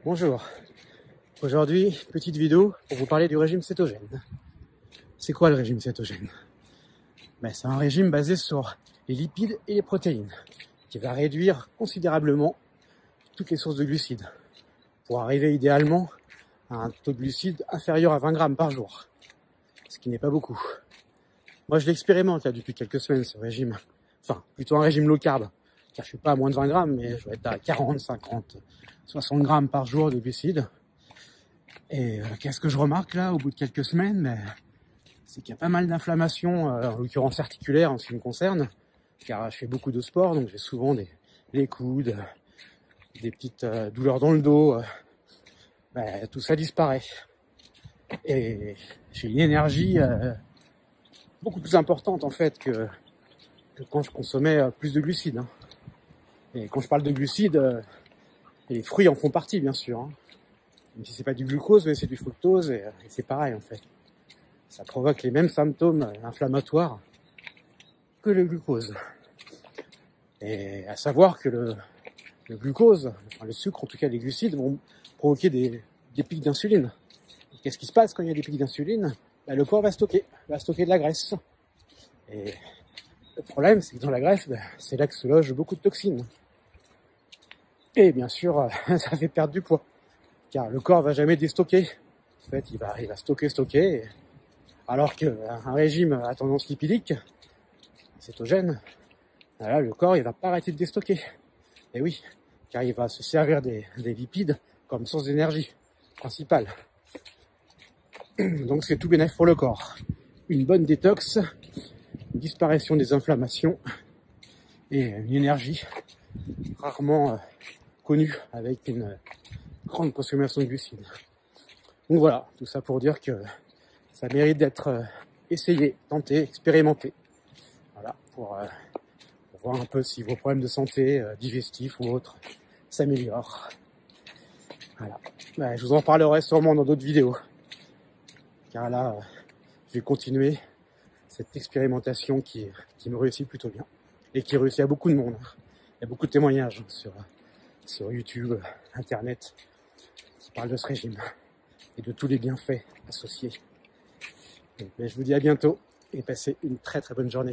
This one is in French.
Bonjour, aujourd'hui petite vidéo pour vous parler du régime cétogène. C'est quoi le régime cétogène? C'est un régime basé sur les lipides et les protéines qui va réduire considérablement toutes les sources de glucides pour arriver idéalement à un taux de glucides inférieur à 20 grammes par jour, ce qui n'est pas beaucoup. Moi je l'expérimente là depuis quelques semaines ce régime, enfin plutôt un régime low carb, car je suis pas à moins de 20 grammes mais je vais être à 40, 50, 60 grammes par jour de glucides. Et qu'est-ce que je remarque là au bout de quelques semaines? C'est qu'il y a pas mal d'inflammations, en l'occurrence articulaires en ce qui me concerne, car je fais beaucoup de sport, donc j'ai souvent les coudes, des petites douleurs dans le dos, tout ça disparaît. Et j'ai une énergie beaucoup plus importante en fait que quand je consommais plus de glucides. Hein. Et quand je parle de glucides, les fruits en font partie bien sûr. Hein. Même si c'est pas du glucose, mais c'est du fructose, et c'est pareil en fait. Ça provoque les mêmes symptômes inflammatoires que le glucose. Et à savoir que le glucose, enfin le sucre, en tout cas les glucides, vont provoquer des pics d'insuline. Qu'est-ce qui se passe quand il y a des pics d'insuline? Le corps va stocker de la graisse. Et le problème, c'est que dans la graisse, c'est là que se logent beaucoup de toxines. Et bien sûr, ça fait perdre du poids. Car le corps va jamais déstocker. En fait, il va stocker. Alors qu'un régime à tendance lipidique, cétogène, là, le corps, il va pas arrêter de déstocker. Et oui, car il va se servir des lipides comme source d'énergie principale. Donc c'est tout bénéfice pour le corps. Une bonne détox, une disparition des inflammations et une énergie rarement connue avec une grande consommation de glucides. Donc voilà, tout ça pour dire que ça mérite d'être essayé, tenté, expérimenté. Voilà, pour voir un peu si vos problèmes de santé, digestifs ou autres, s'améliorent. Voilà. Je vous en parlerai sûrement dans d'autres vidéos. Car là, je vais continuer cette expérimentation qui me réussit plutôt bien. Et qui réussit à beaucoup de monde. Il y a beaucoup de témoignages sur YouTube, Internet, qui parlent de ce régime et de tous les bienfaits associés. Donc, je vous dis à bientôt et passez une très très bonne journée.